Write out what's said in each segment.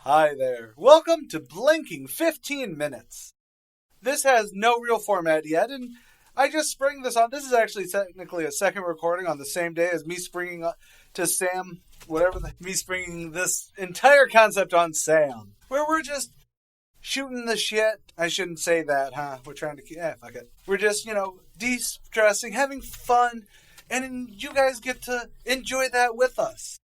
Hi there. Welcome to Blinking 15 Minutes. This has no real format yet, and I just spring this on. This is actually technically a second recording on the same day as me springing to Sam, me springing this entire concept on Sam, where we're just shooting the shit. I shouldn't say that, huh? We're trying to fuck it. We're just, de-stressing, having fun, and you guys get to enjoy that with us.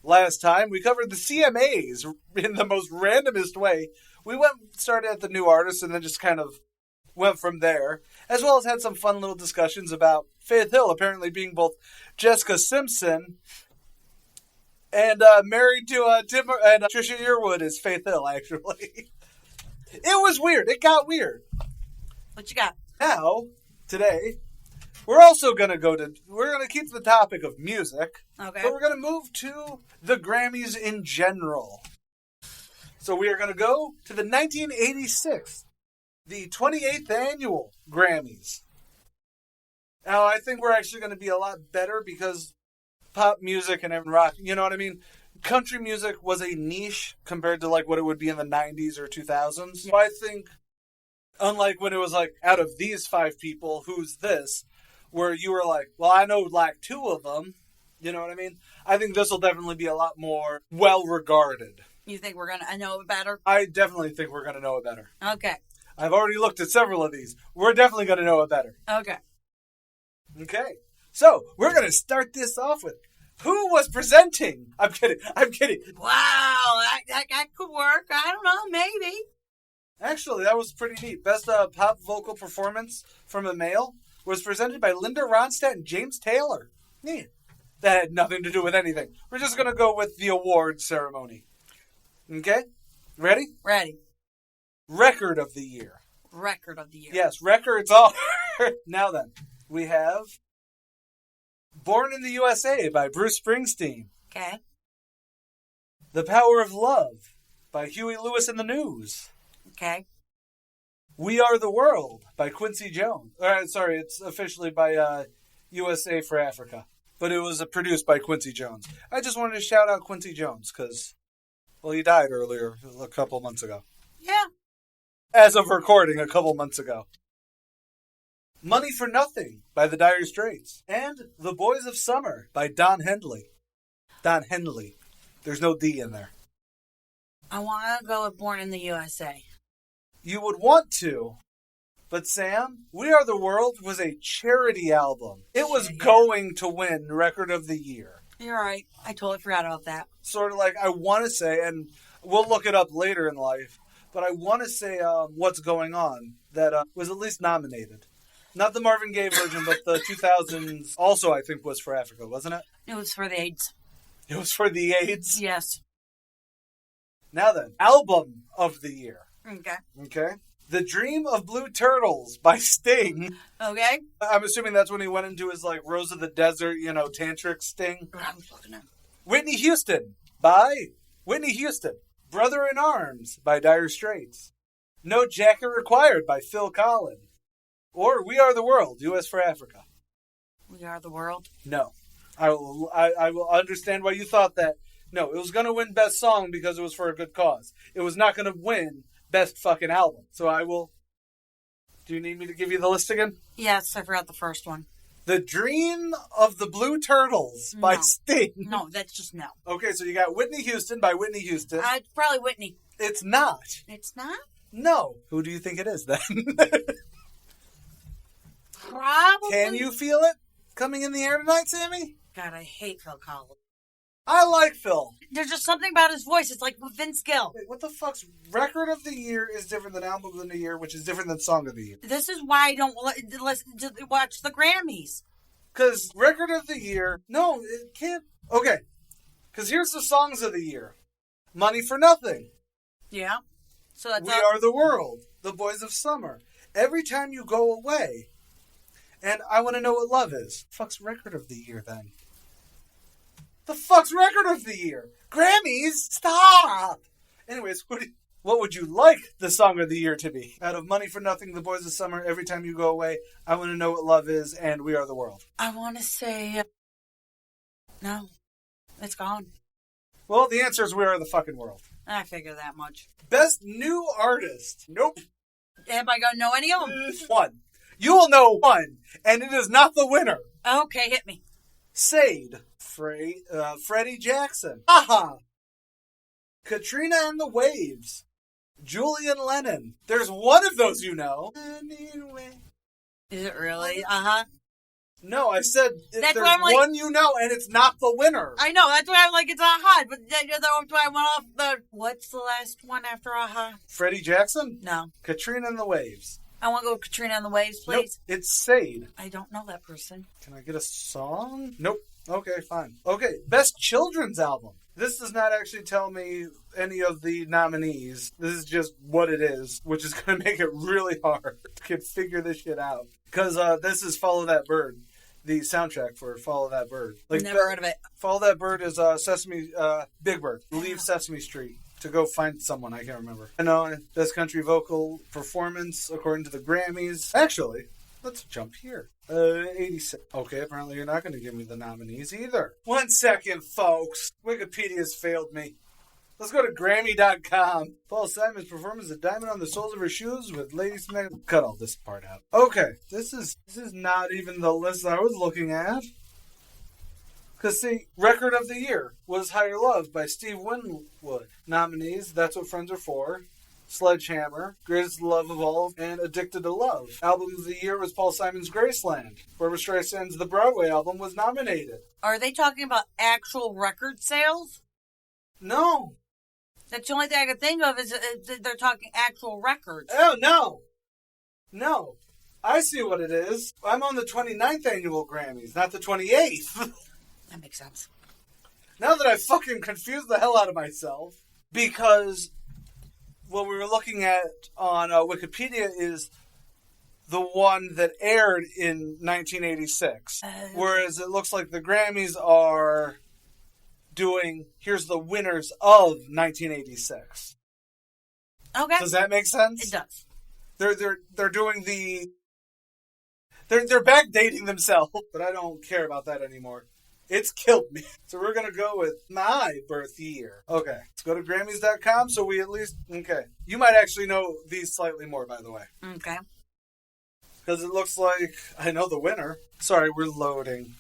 Last time, we covered the CMAs in the most randomest way. We started at the new artists and then just kind of went from there, as well as had some fun little discussions about Faith Hill apparently being both Jessica Simpson and married to Tim and Trisha Yearwood is Faith Hill, actually. It was weird. It got weird. What you got? Now, today, we're also going to we're going to keep the topic of music. Okay. But we're going to move to the Grammys in general. So we are going to go to the 1986, the 28th annual Grammys. Now, I think we're actually going to be a lot better because pop music and rock, you know what I mean? Country music was a niche compared to like what it would be in the 90s or 2000s. So I think, unlike when it was like, out of these five people, who's this? Where you were like, well, I know like two of them. You know what I mean? I think this will definitely be a lot more well-regarded. You think we're going to know it better? I definitely think we're going to know it better. Okay. I've already looked at several of these. We're definitely going to know it better. Okay. Okay. So, we're going to start this off with who was presenting? I'm kidding. Wow, that could work. I don't know, maybe. Actually, that was pretty neat. Best pop vocal performance from a male was presented by Linda Ronstadt and James Taylor. Neat. That had nothing to do with anything. We're just going to go with the award ceremony. Okay? Ready? Ready. Record of the year. Record of the year. Yes, records are. Now then, we have Born in the USA by Bruce Springsteen. Okay. The Power of Love by Huey Lewis and the News. Okay. We Are the World by Quincy Jones. Sorry, it's officially by USA for Africa. But it was produced by Quincy Jones. I just wanted to shout out Quincy Jones because, well, he died earlier, a couple months ago. Yeah. As of recording, a couple months ago. Money for Nothing by the Dire Straits. And The Boys of Summer by Don Henley. Don Henley. There's no D in there. I want to go with Born in the USA. You would want to. But Sam, We Are the World was a charity album. It was going to win Record of the Year. You're right. I totally forgot about that. Sort of like, I want to say, and we'll look it up later in life, but I want to say What's Going On, that was at least nominated. Not the Marvin Gaye version, but the 2000s also, I think, was for Africa, wasn't it? It was for the AIDS. It was for the AIDS? Yes. Now then, Album of the Year. Okay. Okay. The Dream of Blue Turtles by Sting. Okay. I'm assuming that's when he went into his, like, Rose of the Desert, tantric Sting. I was looking at Whitney Houston by Whitney Houston. Brother in Arms by Dire Straits. No Jacket Required by Phil Collins. Or We Are the World, U.S. for Africa. We Are the World? No. I will understand why you thought that. No, it was going to win Best Song because it was for a good cause. It was not going to win Best fucking album. So I will... Do you need me to give you the list again? Yes, I forgot the first one. The Dream of the Blue Turtles by Sting. No, that's just no. Okay, so you got Whitney Houston by Whitney Houston. Probably Whitney. It's not. It's not? No. Who do you think it is then? Probably. Can you feel it coming in the air tonight, Sammy? God, I hate Phil Collins. I like Phil. There's just something about his voice. It's like with Vince Gill. Wait, what the fuck's Record of the Year is different than Album of the Year, which is different than Song of the Year. This is why I don't listen to watch the Grammys. Because Record of the Year... No, it can't... Okay. Because here's the Songs of the Year. Money for Nothing. Yeah. So that's We Are the World. The Boys of Summer. Every Time You Go Away. And I Want to Know What Love Is. Fuck's Record of the Year, then? The fuck's Record of the Year? Grammys? Stop! Anyways, what would you like the Song of the Year to be? Out of Money for Nothing, The Boys of Summer, Every Time You Go Away, I Want to Know What Love Is, and We Are the World. I want to say... No. It's gone. Well, the answer is We Are the fucking World. I figure that much. Best new artist. Nope. Am I going to know any of them? One. You will know one, and it is not the winner. Okay, hit me. Sade. Freddie Jackson. Aha. Katrina and the Waves. Julian Lennon. There's one of those you know. Is it really? Uh-huh. No, I said That's there's why I'm like- one you know, and it's not the winner. I know, that's why I'm like, it's Aha, but that's why I went off the... What's the last one after Aha? Freddie Jackson? No. Katrina and the Waves. I want to go with Katrina and the Waves, please. Nope, it's Sade. I don't know that person. Can I get a song? Nope. Okay, fine. Okay, Best Children's Album. This does not actually tell me any of the nominees. This is just what it is, which is going to make it really hard to figure this shit out. Because this is Follow That Bird, the soundtrack for Follow That Bird. Never heard of it. Follow That Bird is Big Bird. Leave Sesame Street to go find someone. I can't remember. I know, Best Country Vocal Performance according to the Grammys. Actually, let's jump here. 86. Okay, apparently you're not going to give me the nominees either. 1 second, folks. Wikipedia's failed me. Let's go to Grammy.com. Paul Simon's performance of Diamond on the Soles of Her Shoes with Lady Smack. Cut all this part out. Okay, this is not even the list I was looking at. Because, see, Record of the Year was Higher Love by Steve Winwood. Nominees, That's What Friends Are For, Sledgehammer, Greatest Love of All, and Addicted to Love. Album of the Year was Paul Simon's Graceland. Barbra Streisand's The Broadway album was nominated. Are they talking about actual record sales? No. That's the only thing I could think of is they're talking actual records. Oh, no. No. I see what it is. I'm on the 29th annual Grammys, not the 28th. That makes sense. Now that I've fucking confused the hell out of myself, because what we were looking at on Wikipedia is the one that aired in 1986. Whereas it looks like the Grammys are doing, here's the winners of 1986. Okay. Does that make sense? It does. They're doing the... They're backdating themselves, but I don't care about that anymore. It's killed me. So we're going to go with my birth year. Okay. Let's go to Grammys.com so we at least... Okay. You might actually know these slightly more, by the way. Okay. Because it looks like I know the winner. Sorry, we're loading.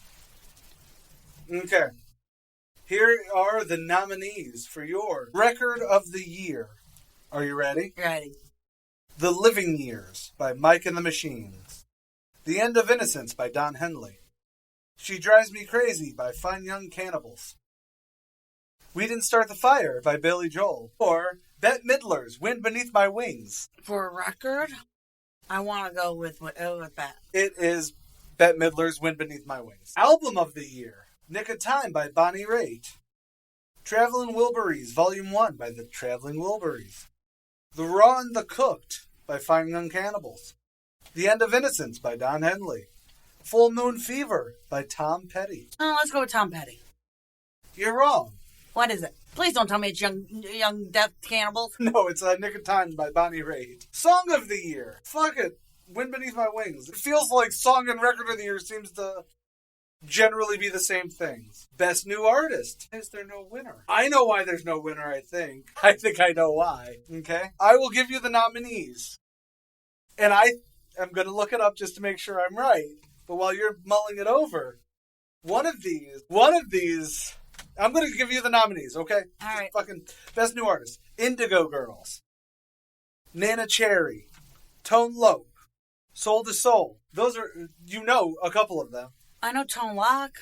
Okay. Here are the nominees for your Record of the Year. Are you ready? Ready. The Living Years by Mike and the Machines. The End of Innocence by Don Henley. She Drives Me Crazy by Fine Young Cannibals. We Didn't Start the Fire by Billy Joel. Or Bette Midler's Wind Beneath My Wings. For a record, I want to go with that. It is Bette Midler's Wind Beneath My Wings. Album of the Year. Nick of Time by Bonnie Raitt. Travelin' Wilburys Volume 1 by the Traveling Wilburys. The Raw and the Cooked by Fine Young Cannibals. The End of Innocence by Don Henley. Full Moon Fever by Tom Petty. Oh, let's go with Tom Petty. You're wrong. What is it? Please don't tell me it's Young Death Cannibals. No, it's Nick of Time by Bonnie Raitt. Song of the Year. Fuck it. Wind Beneath My Wings. It feels like Song and Record of the Year seems to generally be the same things. Best New Artist. Is there no winner? I know why there's no winner, I think. I think I know why. Okay? I will give you the nominees. And I am going to look it up just to make sure I'm right. But while you're mulling it over, one of these, I'm going to give you the nominees, okay? All right. Fucking Best New Artist. Indigo Girls. Nana Cherry. Tone Loc. Soul to Soul. Those are, you know, a couple of them. I know Tone Loc.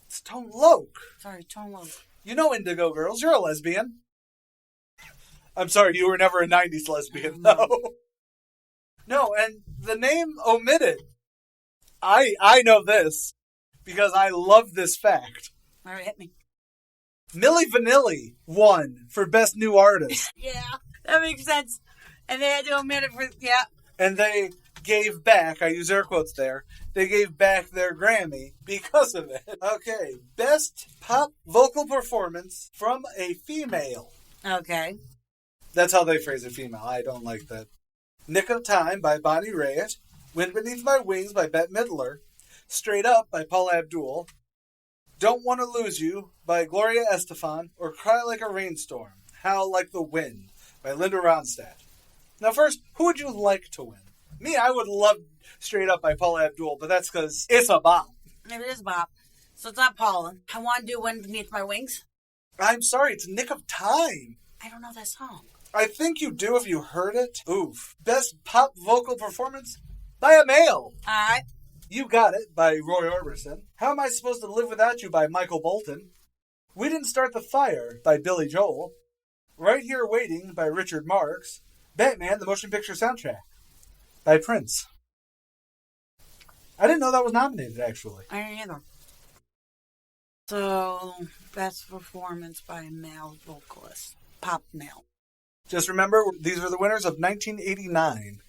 It's Tone Loc. Sorry, Tone Loc. You know Indigo Girls. You're a lesbian. I'm sorry, you were never a 90s lesbian, though. No, and the name omitted. I know this because I love this fact. All right, hit me. Milli Vanilli won for Best New Artist. Yeah, that makes sense. And they had to omit it for, yeah. And they gave back, I use air quotes there, they gave back their Grammy because of it. Okay, Best Pop Vocal Performance from a Female. Okay. That's how they phrase it, female. I don't like that. Nick of Time by Bonnie Raitt. Wind Beneath My Wings by Bette Midler. Straight Up by Paula Abdul. Don't Want to Lose You by Gloria Estefan. Or Cry Like a Rainstorm. Howl Like the Wind by Linda Ronstadt. Now first, who would you like to win? Me, I would love Straight Up by Paula Abdul, but that's because it's a bop. It is bop. So it's not Paula. I want to do Wind Beneath My Wings. I'm sorry, it's Nick of Time. I don't know that song. I think you do if you heard it. Oof. Best Pop Vocal Performance by a Male. Alright. You Got It by Roy Orbison. How Am I Supposed to Live Without You by Michael Bolton. We Didn't Start the Fire by Billy Joel. Right Here Waiting by Richard Marx. Batman, the Motion Picture Soundtrack by Prince. I didn't know that was nominated, actually. I didn't either. So, best performance by a male vocalist. Pop male. Just remember, these are the winners of 1989.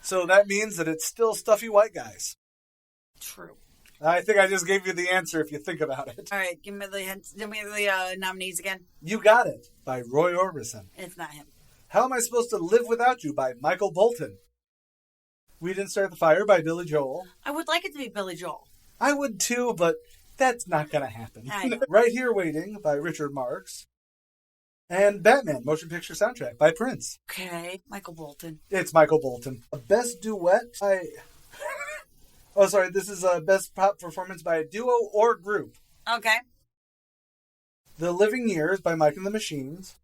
So that means that it's still stuffy white guys. True. I think I just gave you the answer if you think about it. All right, give me the nominees again. You Got It by Roy Orbison. It's not him. How Am I Supposed to Live Without You by Michael Bolton. We Didn't Start the Fire by Billy Joel. I would like it to be Billy Joel. I would too, but that's not going to happen. I know. Right Here Waiting by Richard Marx. And Batman, Motion Picture Soundtrack by Prince. Okay, Michael Bolton. It's Michael Bolton. Best Duet by... Oh, sorry, this is a Best Pop Performance by a Duo or Group. Okay. The Living Years by Mike and the Machines.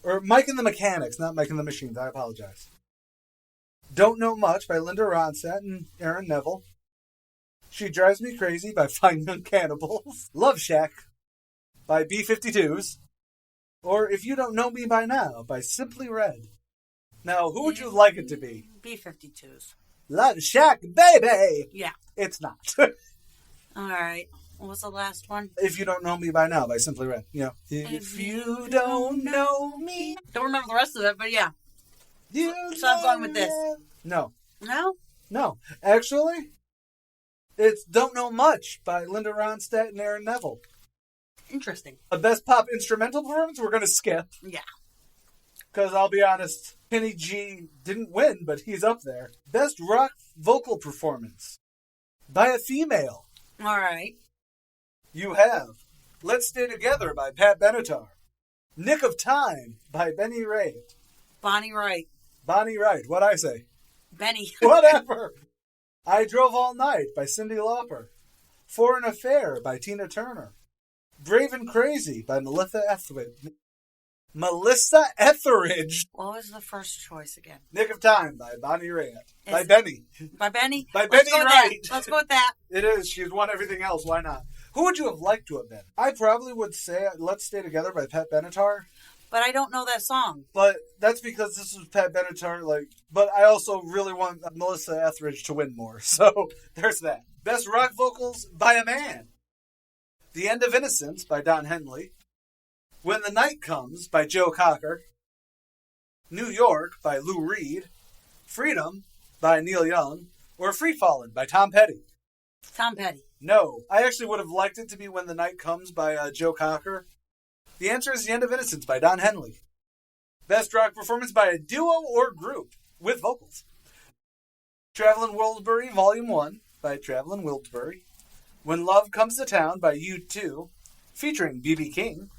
Or Mike and the Mechanics, not Mike and the Machines. I apologize. Don't Know Much by Linda Ronstadt and Aaron Neville. She Drives Me Crazy by Fine Young Cannibals. Love Shack by B52s. Or If You Don't Know Me By Now by Simply Red. Now, who would you like it to be? B52s. Love Shack, baby! Yeah. It's not. All right. What was the last one? If You Don't Know Me By Now by Simply Red. You know, if you don't know me. Don't remember the rest of it, but yeah. You So I'm going with this. No. No? No. Actually, it's Don't Know Much by Linda Ronstadt and Aaron Neville. Interesting. The Best Pop Instrumental Performance we're going to skip. Yeah. Because I'll be honest, Kenny G didn't win, but he's up there. Best Rock Vocal Performance by a Female. All right. You have Let's Stay Together by Pat Benatar. Nick of Time by Benny Raitt. Bonnie Wright. Bonnie Wright, what'd I say? Benny. Whatever. I Drove All Night by Cyndi Lauper. For an Affair by Tina Turner. Brave and Crazy by Melissa Etheridge. Melissa Etheridge. What was the first choice again? Nick of Time by Bonnie Raitt. By Benny. By Benny? By Let's Benny go with Wright. that. Let's go with that. It is. She's won everything else. Why not? Who would you have liked to have been? I probably would say Let's Stay Together by Pat Benatar. But I don't know that song. But that's because this was Pat Benatar. But I also really want Melissa Etheridge to win more. So there's that. Best Rock Vocals by a Man. The End of Innocence by Don Henley. When the Night Comes by Joe Cocker. New York by Lou Reed. Freedom by Neil Young. Or Free Fallin' by Tom Petty. Tom Petty. No. I actually would have liked it to be When the Night Comes by Joe Cocker. The answer is The End of Innocence by Don Henley. Best Rock Performance by a Duo or Group with vocals. Travelin' Wilbury Volume 1 by Travelin' Wilbury. When Love Comes to Town by U2, featuring B.B. King.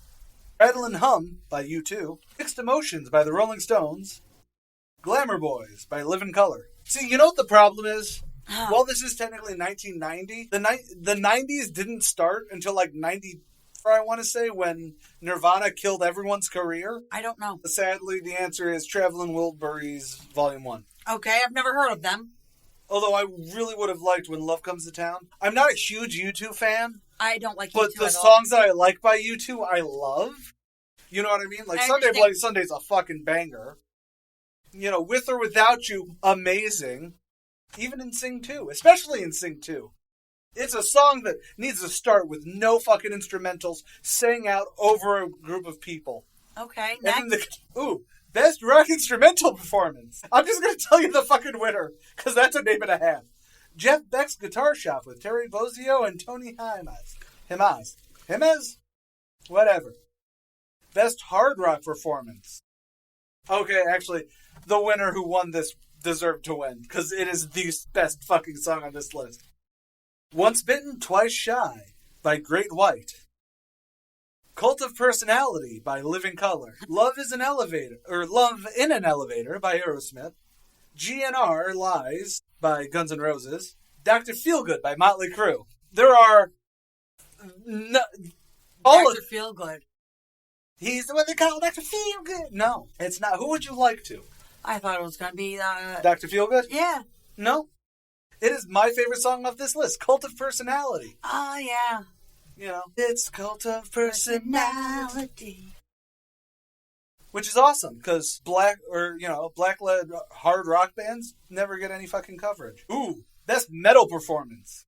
Rattlin' Hum by U2. Mixed Emotions by the Rolling Stones. Glamour Boys by Livin' Colour. See, you know what the problem is? While this is technically 1990, the 90s didn't start until like 94, I want to say, when Nirvana killed everyone's career. I don't know. Sadly, the answer is Travelin' Wilbury's Volume 1. Okay, I've never heard of them. Although I really would have liked When Love Comes to Town. I'm not a huge U2 fan. I don't like U2 But the at all. songs that I like by U2, I love. You know what I mean? Like, I Sunday understand. Bloody Sunday's a fucking banger. You know, With or Without You, amazing. Even in Sing 2. Especially in Sing 2. It's a song that needs to start with no fucking instrumentals, sang out over a group of people. Okay, And next. Best Rock Instrumental Performance. I'm just going to tell you the fucking winner, because that's a name and a half. Jeff Beck's Guitar Shop with Terry Bozzio and Tony Jimenez? Whatever. Best Hard Rock Performance. Okay, actually, the winner who won this deserved to win, because it is the best fucking song on this list. Once Bitten, Twice Shy by Great White. Cult of Personality by Living Colour. Love in an Elevator by Aerosmith. GNR Lies by Guns N' Roses. Dr. Feelgood by Motley Crue. There are... Dr. Feelgood. He's what they call Dr. Feelgood. No, it's not. Who would you like to? I thought it was going to be... Dr. Feelgood? Yeah. No. It is my favorite song off this list. Cult of Personality. Oh, yeah. You know, it's Cult of Personality. Which is awesome, because black-led hard rock bands never get any fucking coverage. Ooh, best metal performance.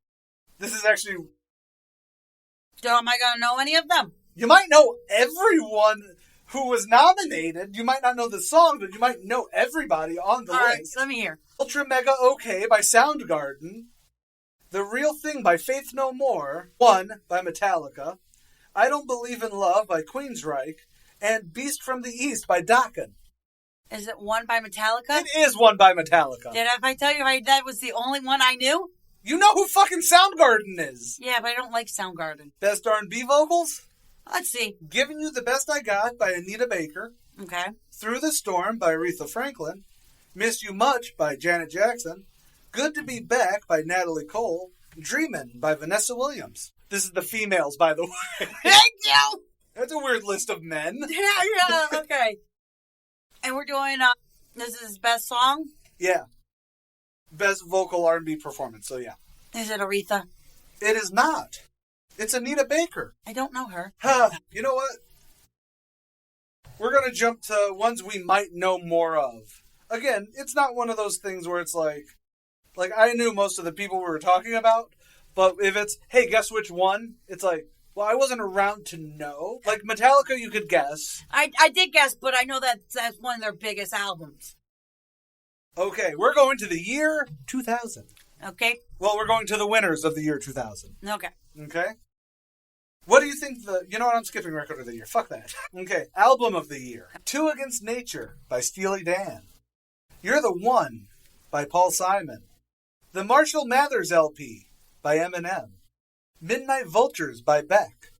This is actually... Am I going to know any of them? You might know everyone who was nominated. You might not know the song, but you might know everybody on the list. All right, let me hear. Ultra Mega OK by Soundgarden. The Real Thing by Faith No More. One by Metallica. I Don't Believe in Love by Queensryche. And Beast from the East by Dokken. Is it one by Metallica? It is one by Metallica. Did I tell you that was the only one I knew? You know who fucking Soundgarden is. Yeah, but I don't like Soundgarden. Best R&B vocals? Let's see. Giving You the Best I Got by Anita Baker. Okay. Through the Storm by Aretha Franklin. Miss You Much by Janet Jackson. Good to Be Back by Natalie Cole. Dreamin' by Vanessa Williams. This is the females, by the way. Thank you! That's a weird list of men. Yeah, okay. And we're doing, this is his best song? Yeah. Best vocal R&B performance, so yeah. Is it Aretha? It is not. It's Anita Baker. I don't know her. You know what? We're going to jump to ones we might know more of. Again, it's not one of those things where it's like I knew most of the people we were talking about, but if it's, hey, guess which one? It's like, well, I wasn't around to know. Like Metallica, you could guess. I did guess, but I know that's one of their biggest albums. Okay, we're going to the year 2000. Okay. Well, we're going to the winners of the year 2000. Okay. Okay? What do you think you know what, I'm skipping record of the year. Fuck that. Okay, album of the year. Two Against Nature by Steely Dan. You're the One by Paul Simon. The Marshall Mathers LP by Eminem. Midnight Vultures by Beck.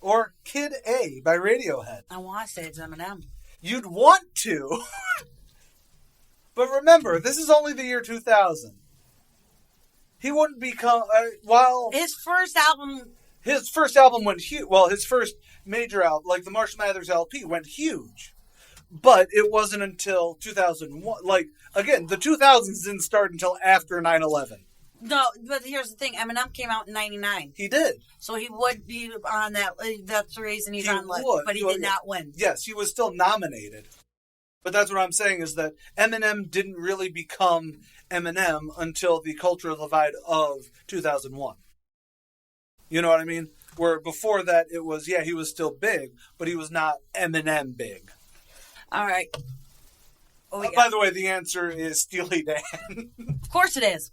Or Kid A by Radiohead. I want to say it's Eminem. You'd want to. But remember, this is only the year 2000. He wouldn't become... His first album... His first album went huge. Well, his first major album, like the Marshall Mathers LP, went huge. But it wasn't until 2001. Like, again, the 2000s didn't start until after 9/11. No, but here's the thing. Eminem came out in 99. He did. So he would be on that. That's the reason he's on list. But he did not win. Yes, he was still nominated. But that's what I'm saying is that Eminem didn't really become Eminem until the cultural divide of 2001. You know what I mean? Where before that it was, yeah, he was still big, but he was not Eminem big. All right. By the way, the answer is Steely Dan. Of course it is.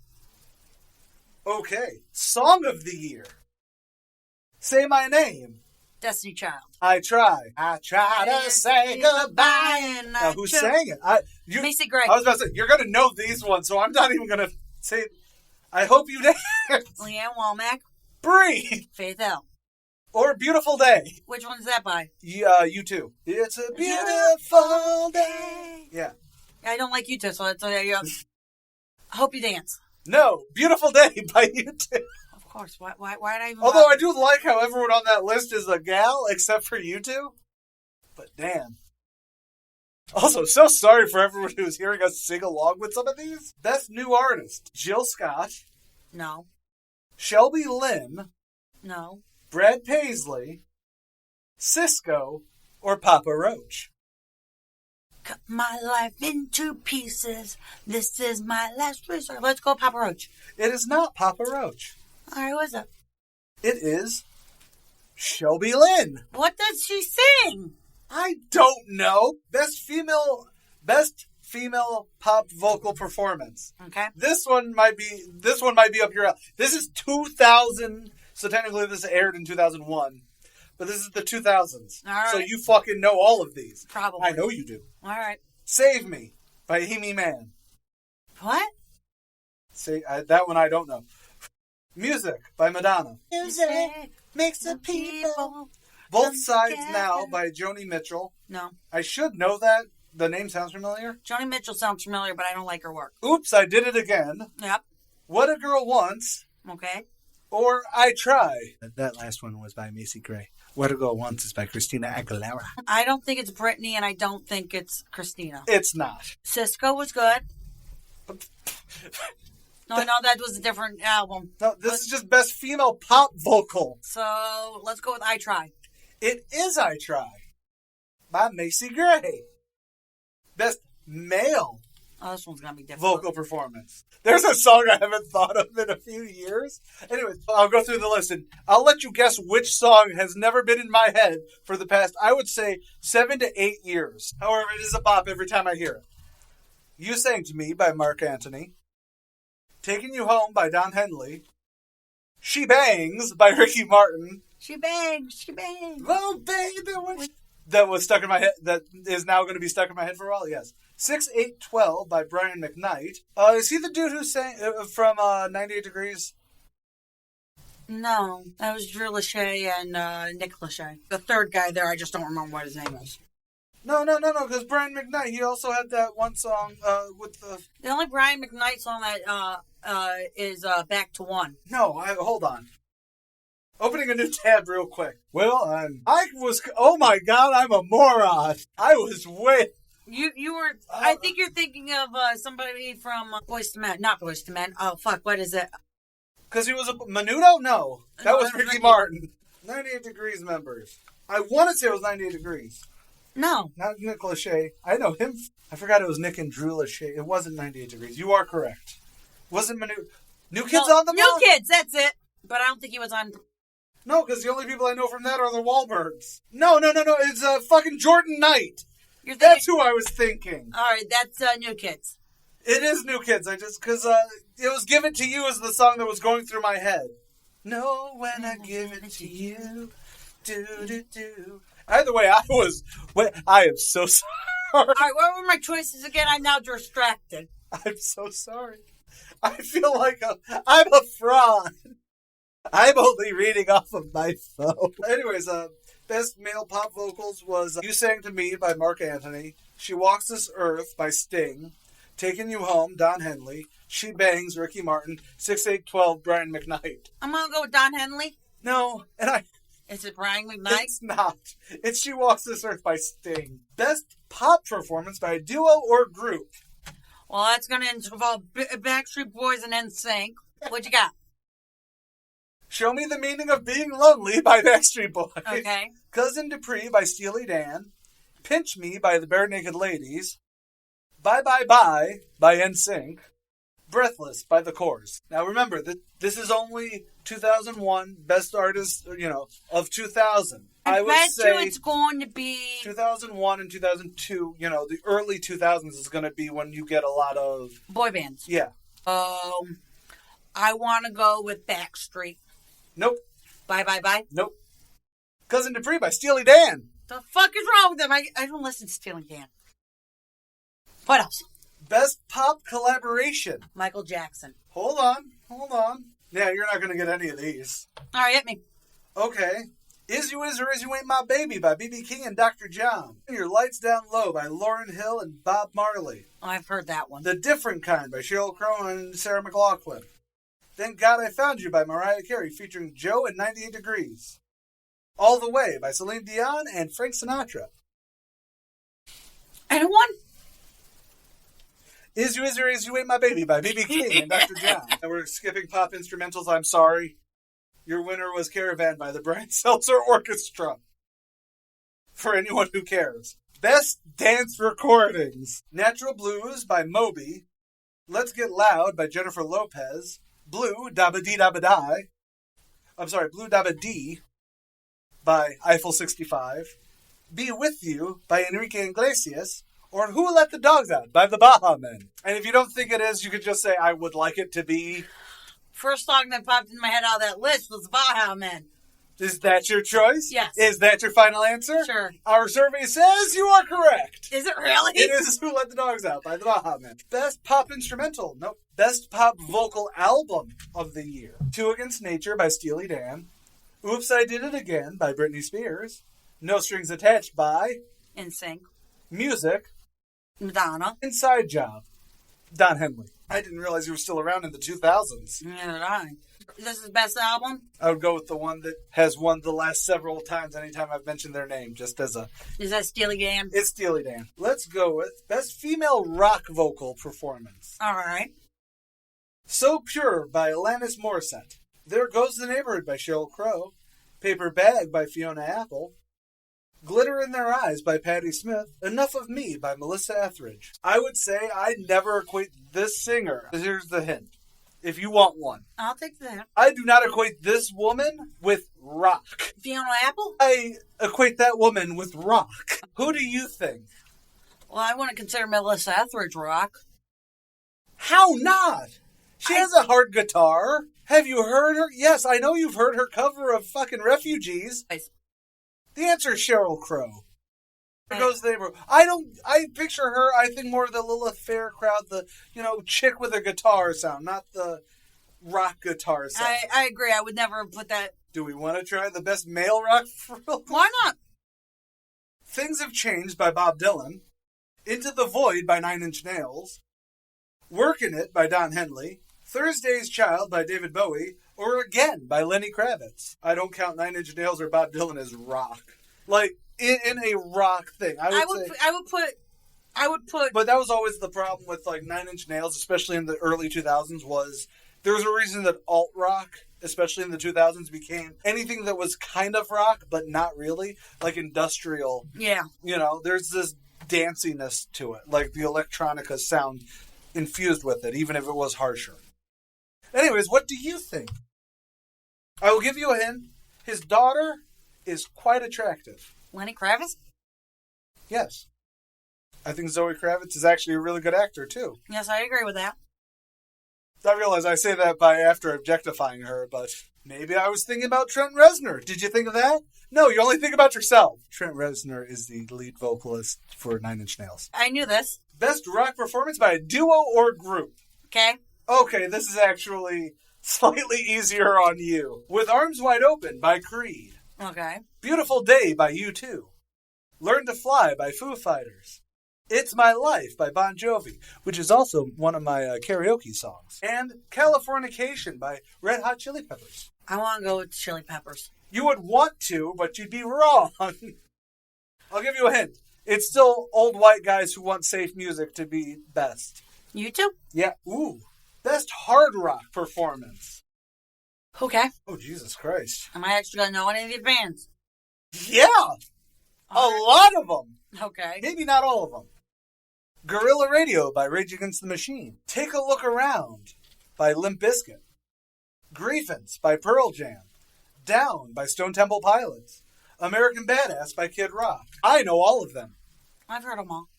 Okay. Song of the year. Say My Name. Destiny Child. I try to say goodbye. Now, who sang it? Macy Gray. I was about to say, you're going to know these ones, so I'm not even going to say... I hope you dance. Leanne Womack. Breathe. Faith Hill. Or Beautiful Day. Which one's that by? You too. It's a beautiful day. Yeah. I don't like U2, so that's I hope you dance. No, Beautiful Day by U2. Of course. Why did I even... Although I do like how everyone on that list is a gal, except for U2. But damn. Also, so sorry for everyone who's hearing us sing along with some of these. Best New Artist. Jill Scott. No. Shelby Lynn. No. Brad Paisley. Cisco. Or Papa Roach. Cut my life into pieces. This is my last resort. Let's go, Papa Roach. It is not Papa Roach. All right, what is it? It is Shelby Lynn. What does she sing? I don't know. Best female pop vocal performance. Okay. This one might be up your alley. This is 2000, so technically this aired in 2001. But this is the 2000s. All right. So you fucking know all of these. Probably. I know you do. All right. Save Me by Amy Mann. What? That one I don't know. Music by Madonna. Music makes the people Both Sides Now by Joni Mitchell. No. I should know that. The name sounds familiar. Joni Mitchell sounds familiar, but I don't like her work. Oops, I Did It Again. Yep. What a Girl Wants. Okay. Or I Try. That last one was by Macy Gray. What a Girl Wants is by Christina Aguilera. I don't think it's Britney, and I don't think it's Christina. It's not. Cisco was good. No, that was a different album. No, this is just Best Female Pop Vocal. So, let's go with I Try. It is I Try by Macy Gray. Best Male Oh, this one's going to be difficult. Vocal Performance. There's a song I haven't thought of in a few years. Anyways, I'll go through the list and I'll let you guess which song has never been in my head for the past, I would say, 7 to 8 years. However, it is a bop every time I hear it. You Sang to Me by Mark Anthony. Taking You Home by Don Henley. She Bangs by Ricky Martin. She bangs, she bangs. Oh, baby, that was stuck in my head. That is now going to be stuck in my head for a while. Yes, 6-8-12 by Brian McKnight. Is he the dude who sang from 98 Degrees? No, that was Drew Lachey and Nick Lachey. The third guy there, I just don't remember what his name is. No, because Brian McKnight, he also had that one song with the... The only Brian McKnight song that is Back to One. No, hold on. Opening a new tab real quick. Well, oh my God, I'm a moron. I was way... You were... I think you're thinking of somebody from Boyz II Men. Not Boyz II Men. Oh, fuck, what is it? Because he was a... Menudo? No. That was Ricky Martin. 98 Degrees members. I want to say it was 98 Degrees. No. Not Nick Lachey. I know him. I forgot it was Nick and Drew Lachey. It wasn't 98 Degrees. You are correct. Wasn't Menudo... New Kids on the Block? New Kids, that's it. But I don't think he was on... No, because the only people I know from that are the Wahlbergs. No. It's fucking Jordan Knight. That's who I was thinking. All right, that's New Kids. It is New Kids. Because it was Given to You as the song that was going through my head. No, when I give it to you. Do. Either way, I am so sorry. All right, what were my choices again? I'm now distracted. I'm so sorry. I feel like I'm a fraud. I'm only reading off of my phone. Anyways, Best Male Pop Vocals was You Sang to Me by Mark Anthony, She Walks This Earth by Sting, Taking You Home, Don Henley, She Bangs, Ricky Martin, 6-8-12, Brian McKnight. I'm going to go with Don Henley. No, Is it Brian McKnight? It's not. It's She Walks This Earth by Sting. Best Pop Performance by a Duo or Group. Well, that's going to involve Backstreet Boys and NSYNC. What you got? Show Me the Meaning of Being Lonely by Backstreet Boys. Okay. Cousin Dupree by Steely Dan. Pinch Me by the Bare Naked Ladies. Bye Bye Bye by NSYNC. Breathless by The Corrs. Now remember, this is only 2001 Best Artist, of 2000. I would say it's going to be 2001 and 2002. The early 2000s is going to be when you get a lot of boy bands. Yeah. I want to go with Backstreet. Nope. Bye Bye Bye. Nope. Cousin Dupree by Steely Dan. The fuck is wrong with them? I don't listen to Steely Dan. What else? Best Pop Collaboration. Michael Jackson. Hold on. Yeah, you're not going to get any of these. All right, hit me. Okay. Is You Is or Is You Ain't My Baby by B.B. King and Dr. John. Your Lights Down Low by Lauryn Hill and Bob Marley. Oh, I've heard that one. The Different Kind by Sheryl Crow and Sarah McLachlan. Thank God I Found You by Mariah Carey featuring Joe and 98 Degrees. All the Way by Celine Dion and Frank Sinatra. And one. Is You Is or Is You Ain't My Baby by B.B. King and Dr. John. And we're skipping pop instrumentals, I'm sorry. Your winner was Caravan by the Brian Seltzer Orchestra. For anyone who cares. Best Dance Recordings. Natural Blues by Moby. Let's Get Loud by Jennifer Lopez. Blue Dabba Dee Dabba Die. Blue Dabba Dee by Eiffel 65. Be With You by Enrique Iglesias. Or Who Let the Dogs Out by the Baha Men. And if you don't think it is, you could just say, I would like it to be. First song that popped in my head out of that list was the Baha Men. Is that your choice? Yes. Is that your final answer? Sure. Our survey says you are correct. Is it really? It is Who Let the Dogs Out by the Baha Men. Best Pop Instrumental. Nope. Best Pop Vocal Album of the Year. Two Against Nature by Steely Dan. Oops, I Did It Again by Britney Spears. No Strings Attached by NSYNC. Music. Madonna. Inside Job. Don Henley. I didn't realize you were still around in the 2000s. Neither did I. This is best album? I would go with the one that has won the last several times anytime I've mentioned their name, just as a... Is that Steely Dan? It's Steely Dan. Let's go with Best Female Rock Vocal Performance. All right. So Pure by Alanis Morissette. There Goes the Neighborhood by Sheryl Crow. Paper Bag by Fiona Apple. Glitter in Their Eyes by Patti Smith. Enough of Me by Melissa Etheridge. I would say I never equate this singer. Here's the hint. If you want one. I'll take that. I do not equate this woman with rock. Fiona Apple? I equate that woman with rock. Who do you think? Well, I wouldn't consider Melissa Etheridge rock. How not? She has a hard guitar. Have you heard her? Yes, I know you've heard her cover of fucking Refugees. The answer is Sheryl Crow. There goes the neighborhood. I picture her, I think more of the Lilith Fair crowd, the, chick with a guitar sound, not the rock guitar sound. I agree. I would never put that. Do we want to try the best male rock? Why not? Things Have Changed by Bob Dylan. Into the Void by Nine Inch Nails. Workin' It by Don Henley. Thursday's Child by David Bowie. Or Again by Lenny Kravitz. I don't count Nine Inch Nails or Bob Dylan as rock. Like, in a rock thing. I would put... But that was always the problem with, like, Nine Inch Nails, especially in the early 2000s, was there was a reason that alt-rock, especially in the 2000s, became anything that was kind of rock, but not really. Like industrial. Yeah. There's this danciness to it. Like, the electronica sound infused with it, even if it was harsher. Anyways, what do you think? I will give you a hint. His daughter is quite attractive. Lenny Kravitz? Yes. I think Zoe Kravitz is actually a really good actor, too. Yes, I agree with that. I realize I say that after objectifying her, but maybe I was thinking about Trent Reznor. Did you think of that? No, you only think about yourself. Trent Reznor is the lead vocalist for Nine Inch Nails. I knew this. Best rock performance by a duo or group. Okay. Okay, this is actually slightly easier on you. With Arms Wide Open by Creed. Okay. Beautiful Day by U2. Learn to Fly by Foo Fighters. It's My Life by Bon Jovi, which is also one of my karaoke songs. And Californication by Red Hot Chili Peppers. I want to go with Chili Peppers. You would want to, but you'd be wrong. I'll give you a hint. It's still old white guys who want safe music to be best. U2? Yeah. Ooh. Best hard rock performance. Okay. Oh, Jesus Christ. Am I actually going to know any of these bands? Yeah. A lot of them. Okay. Maybe not all of them. Guerrilla Radio by Rage Against the Machine. Take a Look Around by Limp Bizkit. Grievance by Pearl Jam. Down by Stone Temple Pilots. American Badass by Kid Rock. I know all of them. I've heard them all.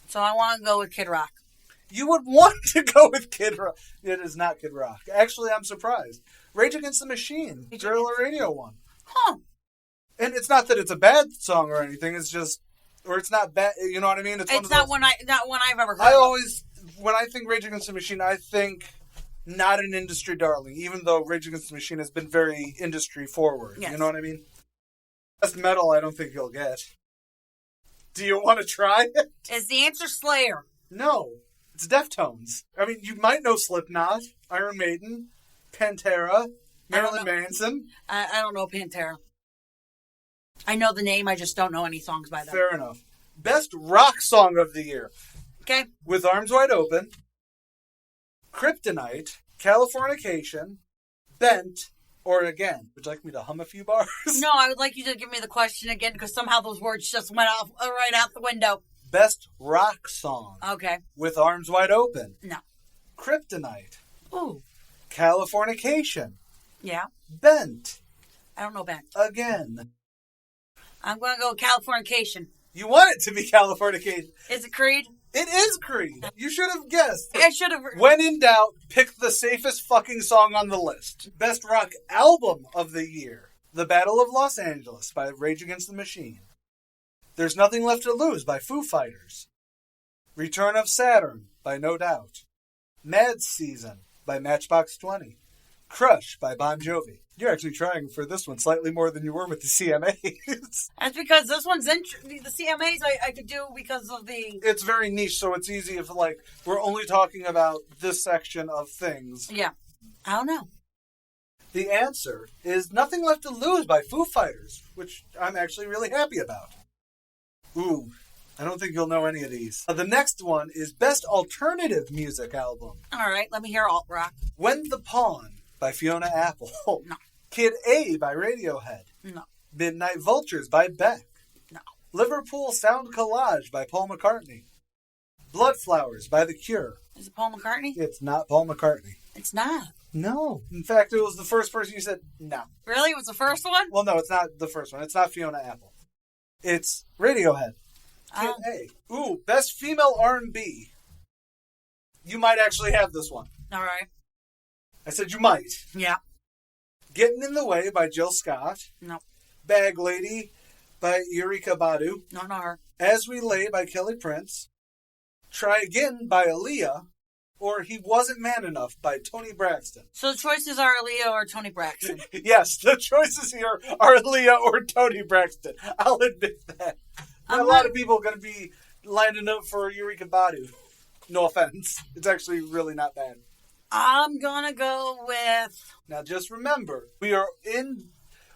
So I want to go with Kid Rock. You would want to go with Kid Rock. It is not Kid Rock. Actually, I'm surprised. Rage Against the Machine. Guerrilla Radio one. Huh. And it's not that it's a bad song or anything. It's just... Or it's not bad, you know what I mean? It's not one I've ever heard. I always, when I think Rage Against the Machine, I think not an industry darling, even though Rage Against the Machine has been very industry forward. Yes. You know what I mean? Best metal, I don't think you'll get. Do you want to try it? Is the answer Slayer? No, it's Deftones. I mean, you might know Slipknot, Iron Maiden, Pantera, Marilyn Manson. I don't know Pantera. I know the name, I just don't know any songs by them. Fair enough. Best rock song of the year. Okay. With Arms Wide Open, Kryptonite, Californication, Bent, or Again. Would you like me to hum a few bars? No, I would like you to give me the question again, because somehow those words just went off right out the window. Best rock song. Okay. With Arms Wide Open. No. Kryptonite. Ooh. Californication. Yeah. Bent. I don't know Bent. Again. I'm going to go with Californication. You want it to be Californication. Is it Creed? It is Creed. You should have guessed. I should have. When in doubt, pick the safest fucking song on the list. Best rock album of the year. The Battle of Los Angeles by Rage Against the Machine. There's Nothing Left to Lose by Foo Fighters. Return of Saturn by No Doubt. Mad Season by Matchbox 20. Crush by Bon Jovi. You're actually trying for this one slightly more than you were with the CMAs. That's because this one's the CMAs I could do because of the... It's very niche, so it's easy if, like, we're only talking about this section of things. Yeah. I don't know. The answer is Nothing Left to Lose by Foo Fighters, which I'm actually really happy about. Ooh, I don't think you'll know any of these. The next one is Best Alternative Music Album. All right, let me hear alt rock. When the Pawn by Fiona Apple. No. Kid A by Radiohead. No. Midnight Vultures by Beck. No. Liverpool Sound Collage by Paul McCartney. Blood Flowers by The Cure. Is it Paul McCartney? It's not Paul McCartney. It's not. No. In fact, it was the first person you said no. Really? It was the first one? Well, no, it's not the first one. It's not Fiona Apple. It's Radiohead. Kid A. Ooh, Best Female R&B. You might actually have this one. All right. I said you might. Yeah. Getting in the Way by Jill Scott. No. Bag Lady by Erykah Badu. No, not her. As We Lay by Kelly Prince. Try Again by Aaliyah. Or He Wasn't Man Enough by Toni Braxton. So the choices are Aaliyah or Toni Braxton. Yes, the choices here are Aaliyah or Toni Braxton. I'll admit that. A lot of people are going to be lining up for Erykah Badu. No offense. It's actually really not bad. I'm going to go with... Now just remember, these are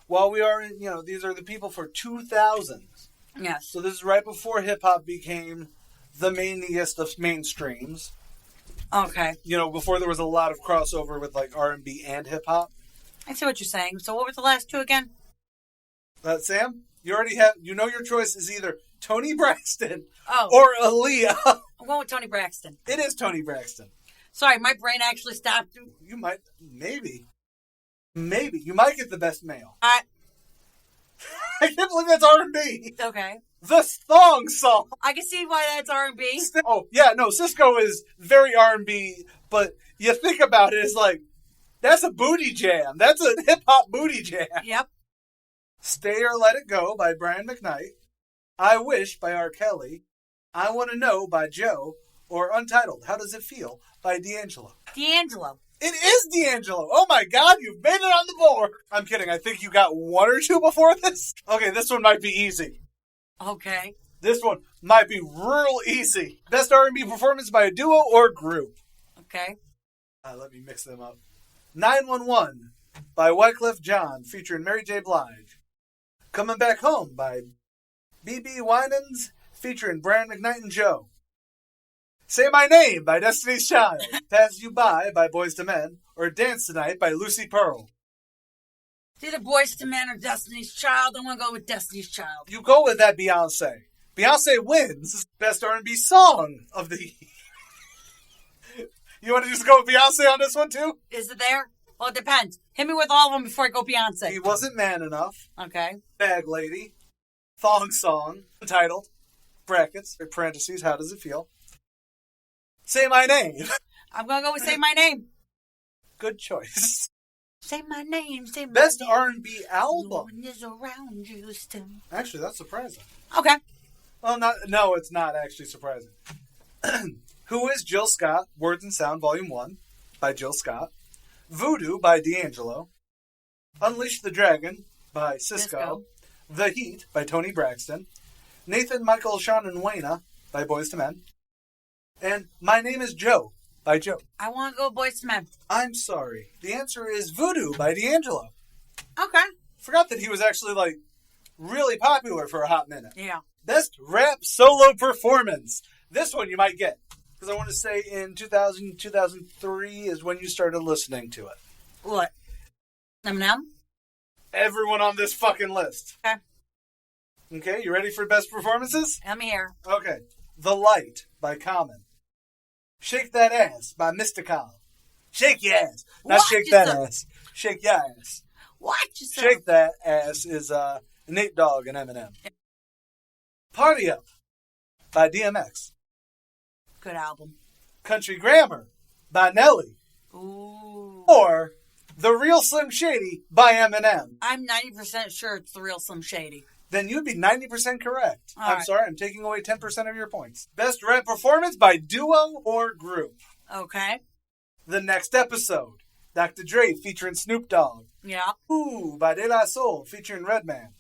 the people for 2000s. Yes. So this is right before hip-hop became the mainiest of mainstreams. Okay. Before there was a lot of crossover with like R&B and hip-hop. I see what you're saying. So what were the last two again? Sam, you already have, your choice is either Toni Braxton or Aaliyah. I'm going with Toni Braxton. It is Toni Braxton. Sorry, my brain actually stopped. You might, maybe, you might get the best male. I can't believe that's R&B. Okay. The Thong Song. I can see why that's R&B. Oh, yeah, no, Cisco is very R&B, but you think about it, it's like, that's a booty jam. That's a hip-hop booty jam. Yep. Stay or Let It Go by Brian McKnight. I Wish by R. Kelly. I Want to Know by Joe. Or Untitled, How Does It Feel by D'Angelo. D'Angelo. It is D'Angelo. Oh my God, you've made it on the board. I'm kidding. I think you got one or two before this. Okay, this one might be easy. Okay. This one might be real easy. Best R&B performance by a duo or group. Okay. Let me mix them up. 911 by Wyclef Jean featuring Mary J. Blige. Coming Back Home by B.B. Winans featuring Brian McKnight and Joe. Say My Name by Destiny's Child. Pass You By Boyz II Men. Or Dance Tonight by Lucy Pearl. It's either Boyz II Men or Destiny's Child. I want to go with Destiny's Child. You go with that Beyonce. Beyonce wins Best R&B Song of the year. You want to just go with Beyonce on this one too? Is it there? Well, it depends. Hit me with all of them before I go Beyonce. He Wasn't Man Enough. Okay. Bag Lady. Thong Song. Entitled. Brackets. Parentheses. How Does It Feel? Say My Name. I'm going to go with Say My Name. Good choice. Say my name, say my Best name. R&B album. No one is around you still. Actually, that's surprising. Okay. Well, no, it's not actually surprising. Who is Jill Scott? Words and Sound, Volume 1 by Jill Scott. Voodoo by D'Angelo. Unleash the Dragon by Cisco. The Heat by Toni Braxton. Nathan, Michael, Sean, and Wayna by Boyz II Men. And My Name is Joe by Joe. I want to go Boyz II Men. I'm sorry. The answer is Voodoo by D'Angelo. Okay. Forgot that he was actually, really popular for a hot minute. Yeah. Best Rap Solo Performance. This one you might get. Because I want to say in 2000, 2003 is when you started listening to it. What? Eminem? Everyone on this fucking list. Okay. Okay, you ready for best performances? Let me hear. Okay. The Light by Common. Shake That Ass by Mystical. Shake your ass. Not Watch shake that yourself. ass. Shake your ass. Watch yourself. Shake That Ass is Nate Dogg and Eminem. Party Up by DMX. Good album. Country Grammar by Nelly. Ooh. Or The Real Slim Shady by Eminem. I'm 90% sure it's the real Slim Shady. Then you'd be 90% correct. All I'm right. sorry, I'm taking away 10% of your points. Best rap performance by duo or group. Okay. The Next Episode. Dr. Dre featuring Snoop Dogg. Yeah. Ooh by De La Soul featuring Redman.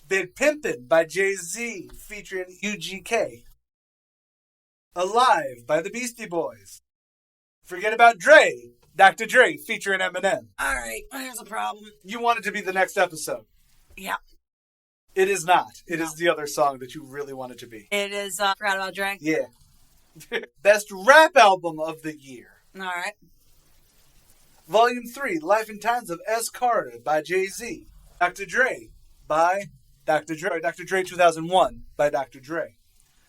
Big Pimpin' by Jay-Z featuring UGK. Alive by the Beastie Boys. Forget About Dre, Dr. Dre featuring Eminem. Alright, here's a problem. You want it to be the next episode. Yeah. It is not. It is the other song that you really want it to be. It is Forgot About Dre. Yeah. Best Rap Album of the Year. Alright. Volume 3, Life and Times of S. Carter by Jay-Z. Dr. Dre by Dr. Dre. Dr. Dre 2001 by Dr. Dre.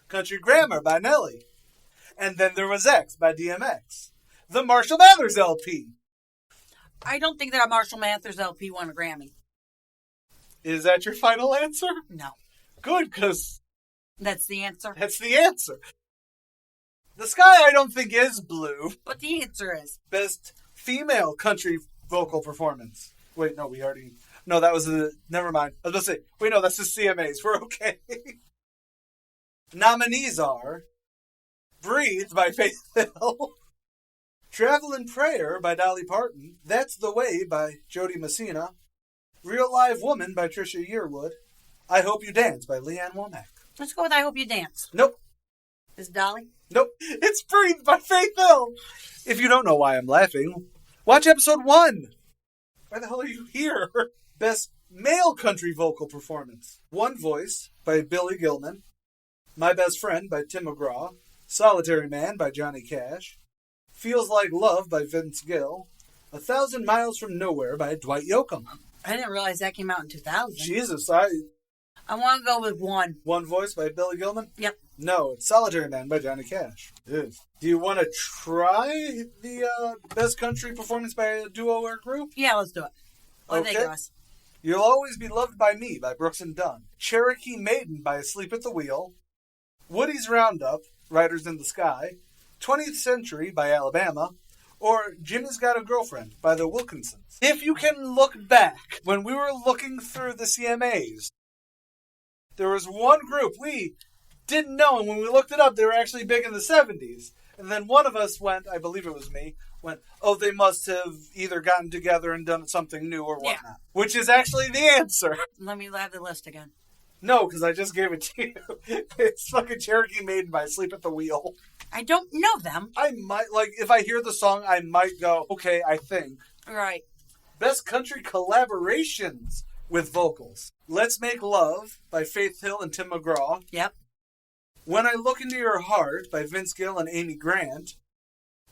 Country Grammar by Nelly. And then there was X by DMX. The Marshall Mathers LP. I don't think that a Marshall Mathers LP won a Grammy. Is that your final answer? No. Good, because That's the answer. that's the answer. The Sky I don't think is blue. But the answer is. Best Female Country Vocal Performance. Wait, no, we already... No, that was the... Never mind. I was going to say, wait, no, that's the CMAs. We're okay. Nominees are Breathe by Faith Hill, Travelin' Prayer by Dolly Parton, That's the Way by Jody Messina, Real Live Woman by Trisha Yearwood, I Hope You Dance by Leanne Womack. Let's go with I Hope You Dance. Nope. Is it Dolly? Nope. It's Breathe by Faith Hill. If you don't know why I'm laughing, watch episode 1. Why the hell are you here? Best Male Country Vocal Performance. One Voice by Billy Gilman, My Best Friend by Tim McGraw, Solitary Man by Johnny Cash, Feels Like Love by Vince Gill, 1,000 Miles from Nowhere by Dwight Yoakam. I didn't realize that came out in 2000. Jesus, I want to go with one. One Voice by Billy Gilman? Yep. No, it's Solitary Man by Johnny Cash. Ugh. Do you want to try the Best Country Performance by a duo or group? Yeah, let's do it. What do they give us? You'll Always Be Loved by Me by Brooks and Dunn, Cherokee Maiden by Asleep at the Wheel, Woody's Roundup, Riders in the Sky, 20th Century by Alabama, or Jimmy's Got a Girlfriend by the Wilkinsons. If you can look back, when we were looking through the CMAs, there was one group we didn't know, and when we looked it up, they were actually big in the 70s. And then one of us went, I believe it was me, went, oh, they must have either gotten together and done something new or whatnot. Yeah. Which is actually the answer. Let me have the list again. No, because I just gave it to you. It's fucking Cherokee Maiden by Sleep at the Wheel. I don't know them. I might, if I hear the song, I might go, okay, I think. Right. Best Country Collaborations with Vocals. Let's Make Love by Faith Hill and Tim McGraw. Yep. When I Look Into Your Heart by Vince Gill and Amy Grant.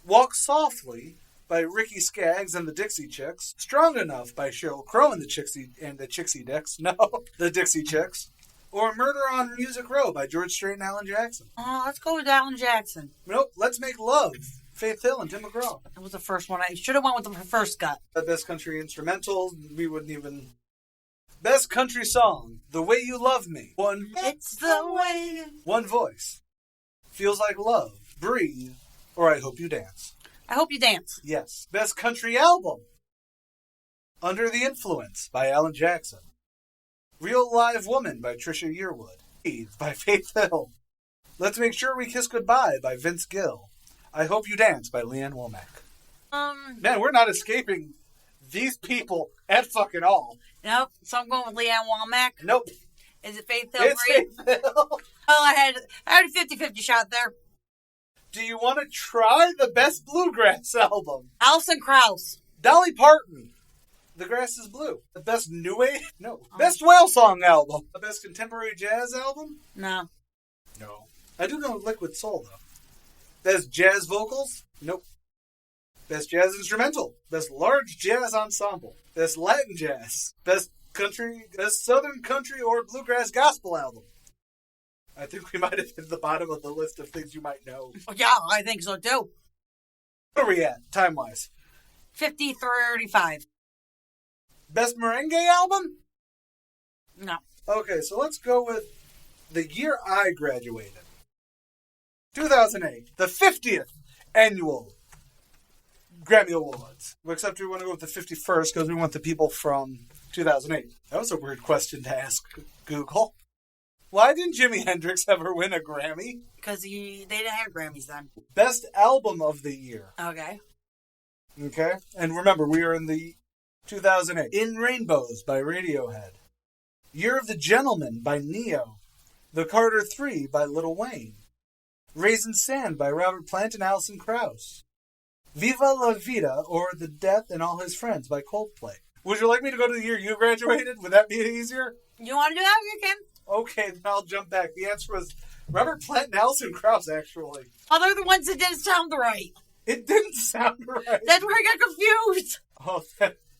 Walk Softly by Ricky Skaggs and the Dixie Chicks. Strong Enough by Sheryl Crow and the Chixie Dicks. No, the Dixie Chicks. Or Murder on Music Row by George Strait and Alan Jackson. Oh, let's go with Alan Jackson. Nope, Let's Make Love. Faith Hill and Tim McGraw. That was the first one. I should have went with the first gut. The Best Country Instrumental, we wouldn't even... Best Country Song, The Way You Love Me. It's the way. One Voice. Feels Like Love. Breathe. Or I Hope You Dance. I Hope You Dance. Yes. Best Country Album. Under the Influence by Alan Jackson. Real Live Woman by Trisha Yearwood. Breathe by Faith Hill. Let's Make Sure We Kiss Goodbye by Vince Gill. I Hope You Dance by Leanne Womack. Man, we're not escaping these people at fucking all. Nope. So I'm going with Leanne Womack. Nope. Is it Faith Hill? It's Faith Hill. Oh, I had a 50-50 shot there. Do you want to try the Best Bluegrass Album? Alison Krauss. Dolly Parton. The Grass is Blue. The Best New Wave? No. Best Whale Song Album. The Best Contemporary Jazz Album? No. No. I do know Liquid Soul, though. Best Jazz Vocals? Nope. Best Jazz Instrumental. Best Large Jazz Ensemble. Best Latin Jazz. Best Country, Best Southern Country or Bluegrass Gospel Album. I think we might have hit the bottom of the list of things you might know. Yeah, I think so, too. Where are we at, time-wise? 50-35. Best Merengue Album? No. Okay, so let's go with the year I graduated. 2008. The 50th annual Grammy Awards. Except we want to go with the 51st because we want the people from 2008. That was a weird question to ask Google. Why didn't Jimi Hendrix ever win a Grammy? Because they didn't have Grammys then. Best Album of the Year. Okay. Okay? And remember, we are in the 2008. In Rainbows by Radiohead. Year of the Gentleman by Neo. The Carter 3 by Lil Wayne. Raisin Sand by Robert Plant and Alison Krauss. Viva la Vida, or The Death and All His Friends by Coldplay. Would you like me to go to the year you graduated? Would that be easier? You want to do that? You can. Okay, then I'll jump back. The answer was Robert Plant and Alison Krauss, actually. Oh, they're the ones that didn't sound right. It didn't sound right. That's where I got confused. Oh,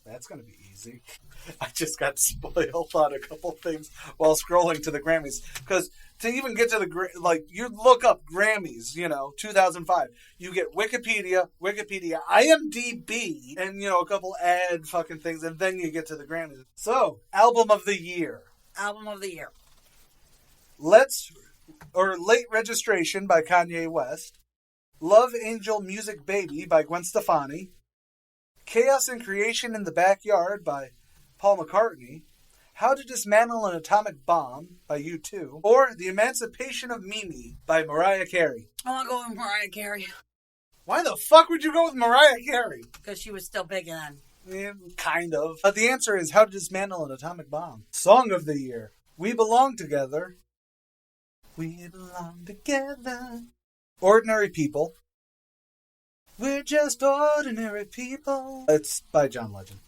that's going to be easy. I just got spoiled on a couple things while scrolling to the Grammys. Because to even get to the, you look up Grammys, 2005. You get Wikipedia, IMDb, and, a couple ad fucking things, and then you get to the Grammys. So, Album of the Year. Album of the Year. Late Registration by Kanye West. Love Angel Music Baby by Gwen Stefani. Chaos and Creation in the Backyard by Paul McCartney. How to Dismantle an Atomic Bomb by U2. Or The Emancipation of Mimi by Mariah Carey. I want to go with Mariah Carey. Why the fuck would you go with Mariah Carey? Because she was still big then. Yeah, kind of. But the answer is How to Dismantle an Atomic Bomb. Song of the Year. We Belong Together. We belong together. Ordinary People. We're just ordinary people. It's by John Legend.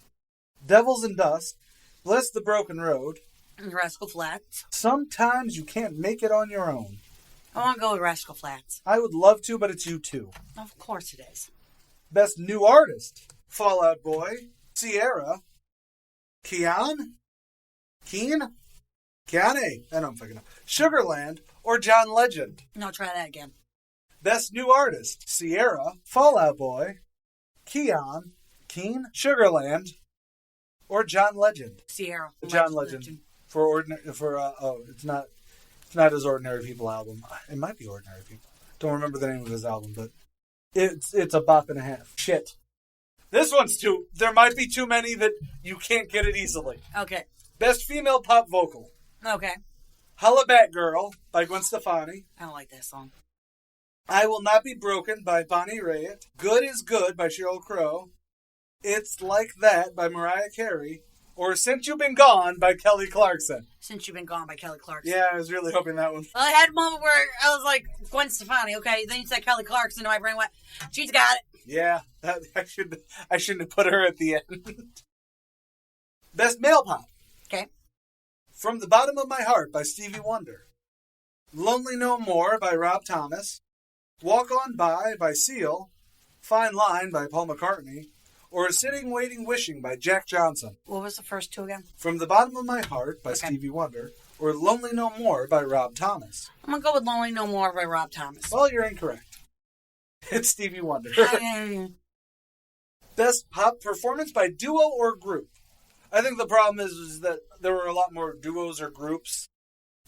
Devils and Dust. Bless the Broken Road. Rascal Flatts. Sometimes You Can't Make It on Your Own. I want to go with Rascal Flatts. I would love to, but it's U2. Of course it is. Best New Artist. Fall Out Boy. Sierra. Keyane? I don't fucking know. Sugarland or John Legend. No, try that again. Best New Artist. Sierra. Fall Out Boy. Keyane, Sugarland, or John Legend. Sierra. John Legend. It's not his Ordinary People album. It might be Ordinary People. Don't remember the name of his album, but it's a bop and a half. Shit. This one's too. There might be too many that you can't get it easily. Okay. Best Female Pop Vocal. Okay. Holla Back Girl by Gwen Stefani. I don't like that song. I Will Not Be Broken by Bonnie Raitt. Good is Good by Sheryl Crow. It's Like That by Mariah Carey. Or Since You've Been Gone by Kelly Clarkson. Since You've Been Gone by Kelly Clarkson. Yeah, I was really hoping that one. Well, I had a moment where I was like, Gwen Stefani, okay. Then you said Kelly Clarkson, and my brain went, she's got it. Yeah, I shouldn't have put her at the end. Best Male Pop. Okay. From the Bottom of My Heart by Stevie Wonder. Lonely No More by Rob Thomas. Walk On by Seal. Fine Line by Paul McCartney. Or Sitting, Waiting, Wishing by Jack Johnson. What was the first two again? From the Bottom of My Heart by Stevie Wonder. Or Lonely No More by Rob Thomas. I'm going to go with Lonely No More by Rob Thomas. Well, you're incorrect. It's Stevie Wonder. Best Pop Performance by Duo or Group. I think the problem is that there were a lot more duos or groups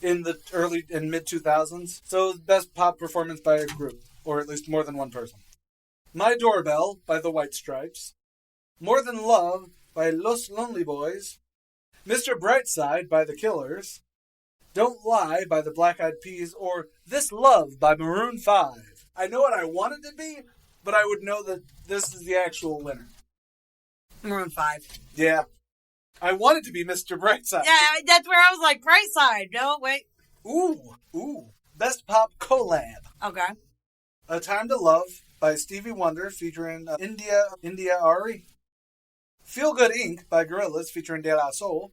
in the early and mid-2000s. So, Best Pop Performance by a group. Or at least more than one person. My Doorbell by the White Stripes. More Than Love by Los Lonely Boys. Mr. Brightside by The Killers. Don't Lie by the Black Eyed Peas. Or This Love by Maroon 5. I know what I want it to be, but I would know that this is the actual winner. Maroon 5. Yeah. I want it to be Mr. Brightside. Yeah, that's where I was like, Brightside. No, wait. Ooh. Best Pop Collab. Okay. A Time to Love by Stevie Wonder featuring India Ari. Feel Good Inc. by Gorillaz featuring De La Soul.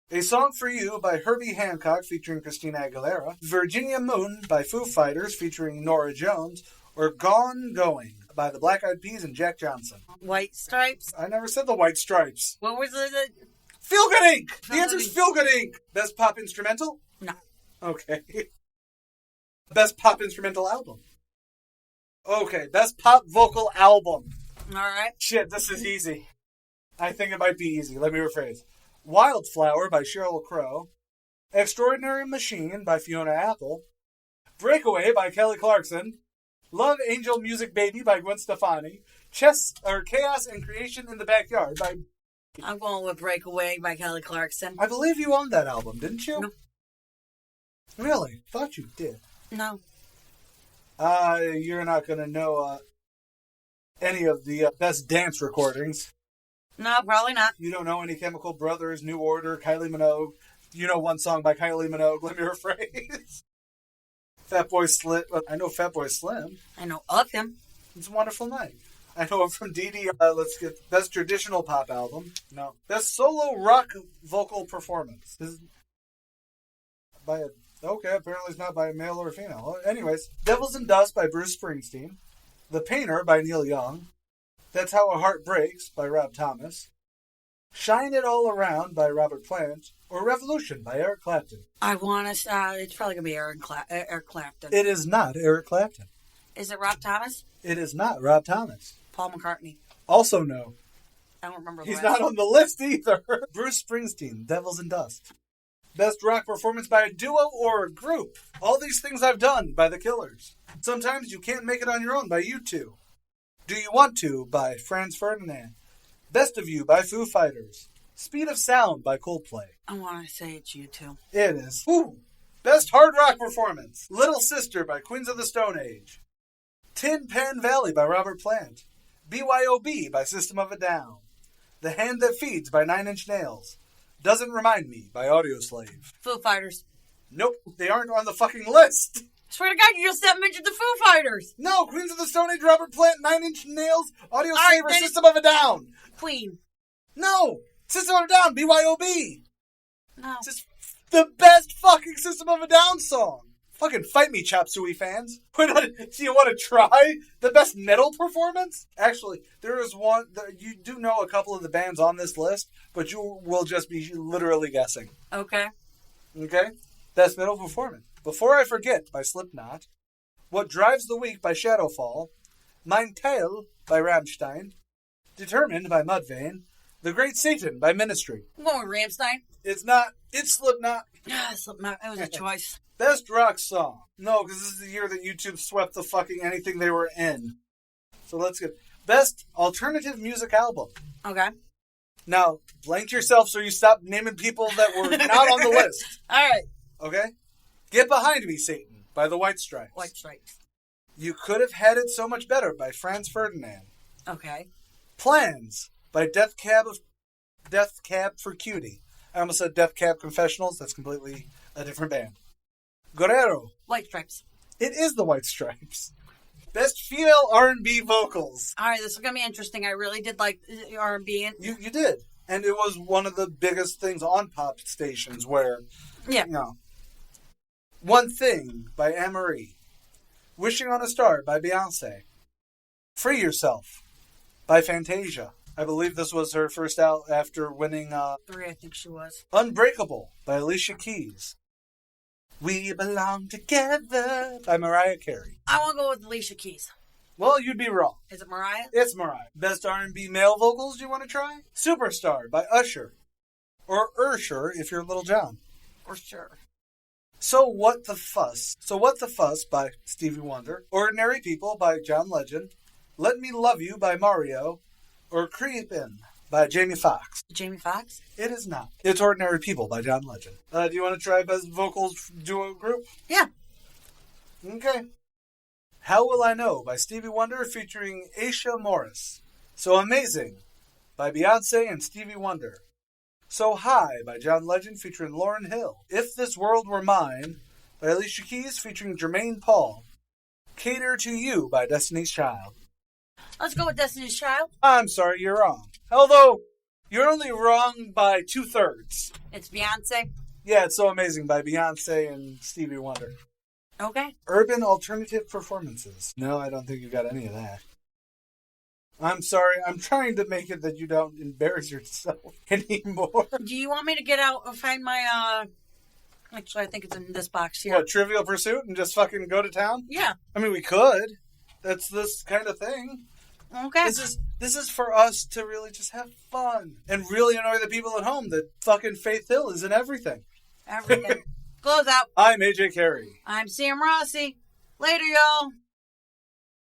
A Song for You by Herbie Hancock featuring Christina Aguilera. Virginia Moon by Foo Fighters featuring Norah Jones. Or Gone Going by the Black Eyed Peas and Jack Johnson. White Stripes? I never said the White Stripes. What was it? Feel Good Inc. The answer is Feel Good Inc. Best Pop Instrumental? No. Okay. Best Pop Instrumental Album. Okay, Best Pop Vocal Album. All right. Shit, this is easy. I think it might be easy. Let me rephrase. Wildflower by Sheryl Crow. Extraordinary Machine by Fiona Apple. Breakaway by Kelly Clarkson. Love Angel Music Baby by Gwen Stefani. Chaos and Creation in the Backyard by... I'm going with Breakaway by Kelly Clarkson. I believe you owned that album, didn't you? No. Really? Thought you did. No. You're not going to know... any of the best dance recordings. No, probably not. You don't know any Chemical Brothers, New Order, Kylie Minogue. You know one song by Kylie Minogue, Let Me Rephrase. Fatboy Slim. I know Fatboy Slim. I know of him. It's a Wonderful Night. I know him from Dee Dee. Let's get Best Traditional Pop Album. No. Best Solo Rock Vocal Performance. This is by a... Okay, apparently it's not by a male or a female. Anyways, Devils and Dust by Bruce Springsteen. The Painter by Neil Young. That's How a Heart Breaks by Rob Thomas. Shine It All Around by Robert Plant. Or Revolution by Eric Clapton. I want to... it's probably going to be Eric Clapton. It is not Eric Clapton. Is it Rob Thomas? It is not Rob Thomas. Paul McCartney. Also no. I don't remember the He's rest. not on the list either. Bruce Springsteen, Devils and Dust. Best rock performance by a duo or a group. All These Things I've Done by The Killers. Sometimes You Can't Make It on Your Own by U2. Do You Want To by Franz Ferdinand. Best of You by Foo Fighters. Speed of Sound by Coldplay. I want to say it's U2. It is. Ooh. Best hard rock performance. Little Sister by Queens of the Stone Age. Tin Pan Valley by Robert Plant. BYOB by System of a Down. The Hand That Feeds by Nine Inch Nails. Doesn't Remind Me by Audioslave. Foo Fighters. Nope, they aren't on the fucking list. Swear to God, you just mentioned the Foo Fighters. No, Queens of the Stone Age, Robert Plant, Nine Inch Nails, Audioslave, right, or then System of a Down. Queen. No, System of a Down, BYOB. No. It's just the best fucking System of a Down song. Fucking fight me, Chop Suey fans. Do you want to try the best metal performance? Actually, there is one. You do know a couple of the bands on this list, but you will just be literally guessing. Okay. Okay? Best metal performance. Before I Forget by Slipknot. What Drives the Weak by Shadowfall. Mein Teil by Rammstein. Determined by Mudvayne. The Great Satan by Ministry. I'm going with Rammstein. It's not. It's Slipknot. Slipknot. That was a choice. Best rock song. No, because this is the year that YouTube swept the fucking anything they were in. So let's get best alternative music album. Okay. Now, blank yourself so you stop naming people that were not on the list. All right. Okay? Get Behind Me, Satan by the White Stripes. White Stripes. You Could Have Had It So Much Better by Franz Ferdinand. Okay. Plans by Death Cab for Cutie. I almost said Death Cab Confessionals. That's completely a different band. Guerrero. White Stripes. It is the White Stripes. Best female R&B vocals. All right, this is going to be interesting. I really did like R&B. You did. And it was one of the biggest things on pop stations where, Yeah. you know. One Thing by Anne-Marie. Wishing on a Star by Beyonce. Free Yourself by Fantasia. I believe this was her first out after winning 3, I think she was. Unbreakable by Alicia Keys. We Belong Together by Mariah Carey. I want to go with Alicia Keys. Well, you'd be wrong. Is it Mariah? It's Mariah. Best R&B male vocals you want to try? Superstar by Usher. Or Ursher if you're Little John. For sure. So What the Fuss by Stevie Wonder. Ordinary People by John Legend. Let Me Love You by Mario. Or Creepin' by Jamie Foxx. Jamie Foxx? It is not. It's Ordinary People by John Legend. Do you want to try best vocals duo group? Yeah. Okay. How Will I Know by Stevie Wonder featuring Aisha Morris. So Amazing by Beyonce and Stevie Wonder. So High by John Legend featuring Lauryn Hill. If This World Were Mine by Alicia Keys featuring Jermaine Paul. Cater to You by Destiny's Child. Let's go with Destiny's Child. I'm sorry, you're wrong. Although, you're only wrong by 2/3. It's Beyonce. Yeah, It's So Amazing by Beyonce and Stevie Wonder. Okay. Urban alternative performances. No, I don't think you got any of that. I'm sorry. I'm trying to make it that you don't embarrass yourself anymore. Do you want me to get out and find my, Actually, I think it's in this box here. What, Trivial Pursuit and just fucking go to town? Yeah. I mean, we could. That's this kind of thing. Okay. This is for us to really just have fun and really annoy the people at home that fucking Faith Hill is in everything. Everything. Close out. I'm AJ Carey. I'm Sam Rossi. Later, y'all.